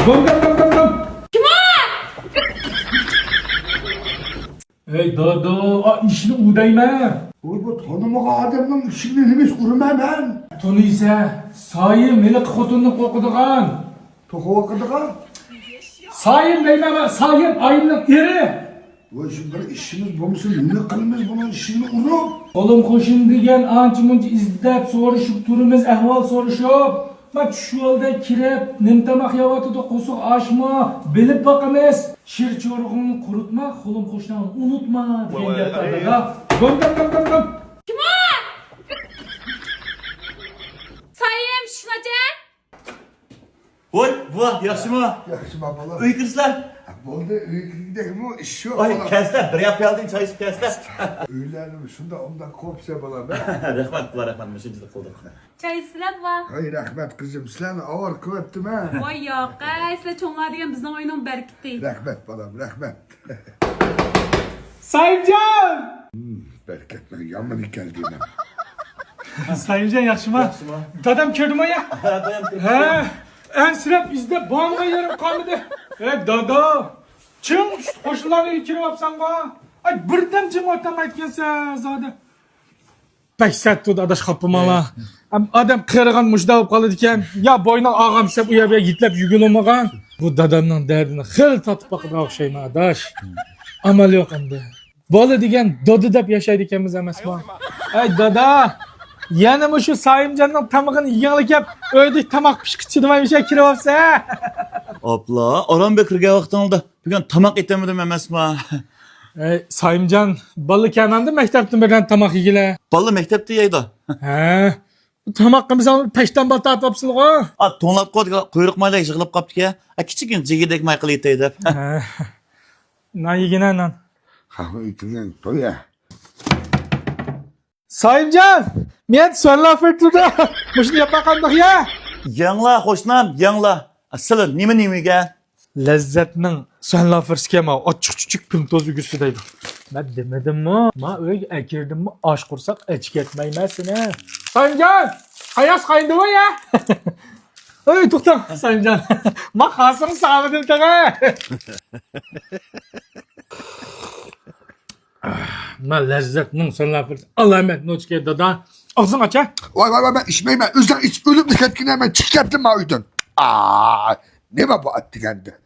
Dom. Kim o? Ey dada, işini udayma. Oy bu tanımağa adamın işini nimiz urmam ben. Tunisa, Sayım melik xotunni qo'rqitgan. Tohuva kırdığa. Sayım deyman, Sayım ayımning eri. Oy şu bir işimiz bulmuşsun. Ne kılımız bunun işini urup. Qo'lim qo'shin degan ancha-muncha izdab so'rashib turimiz, ahvol so'rashib. Men shu yo'lda kirib, nimtamoq yeyotidi, qo'suq oshmi, bilib boqamiz. Shir cho'rig'ini quritma, qo'lim qo'shnalarni unutma degan gaplarda. Dom. Kim o? Sayım şınaca. Voy, buva, yaxshimi? Yaxşı babalar. Uy kirsizlar. Bo'ldi, uyga bu ish yo'q. Voy, kelsizlar, bir yap geldin, çay içip kelsizlar. Uylarni shunda undan qo'psa bo'laman. Rahmat, buva, rahmat, mushinchilik qildik. Çay silab va. Ay rahmat qizim, sizlarni avval ko'ribdim ha. Voy yo'q, sizlar cho'nglar degan bizning o'yinning berkiti. Rahmat bolam, rahmat. Sayimjon! Berkatman, yomon ekan deyman. Sayimjon yaxshimi? Dadam kirdimi ya? Dayan, Ha, ansirab izlab bomba yerim qolmadi. Ey dada, kim qo'shnilarga kirib olsanqa? Ay birdan jim o'tamayotgansan zoda. Paysatdi adash qopimala. Adam qirg'in mujda bo'lib qoladi ekan. Ya bo'yni og'amsab u yerga yitlab yugurmagan. Bu dadamning dardini xil totib boqqa o'xshayman adash. Amal yo'q endi. Bola degan dodi deb yashaydi ekanmiz emasmi? Ey dada, yana shu Sayimjonning tamog'ini yig'ilib, o'ydik tamoq pishqichi demaymish kirib olsa. Abla, Orhanbek kirgan vaqtin oldi. Bugun tamoq etemedim emasmi? Ey Sayimjon, bola kananda maktabdan birdan tamoq yegilar. Balla mektepte yeydi. Ha, bu tamoqimizni olib peshdan bal tortibsizlar-ku. A, to'nlab qo'ydik, quyruq maylar yig'ilib qolibdi. A, kichigin jigidek may qilib deb. Ha. Nan yegina nan. Ha, uytingdan to'ya. Sayimjon, men so'nla firtida. Mushni yapaqandiq ya. Yangla, qo'shnam, yangla. Asıl nima Lazzatning so'nla firskama ochiq-chuchuk pimtoz ugusi deydi. Men demadimmi? Men uyga akirdimmi? Osh qursak ich ketmaymasin ha. Sayimjon, qayas qayndimi ya? Oy, to'xta, Sayimjon. Men xosini sog'indim taga. Men lazzatning so'nla firs. Alamet nochka dada. Og'zing ocha. Vay ben içmeyim ben. Özden iç ölüm dikkatkine hemen çık yaptım ma uydan. Aa, ne var bu at dikendi?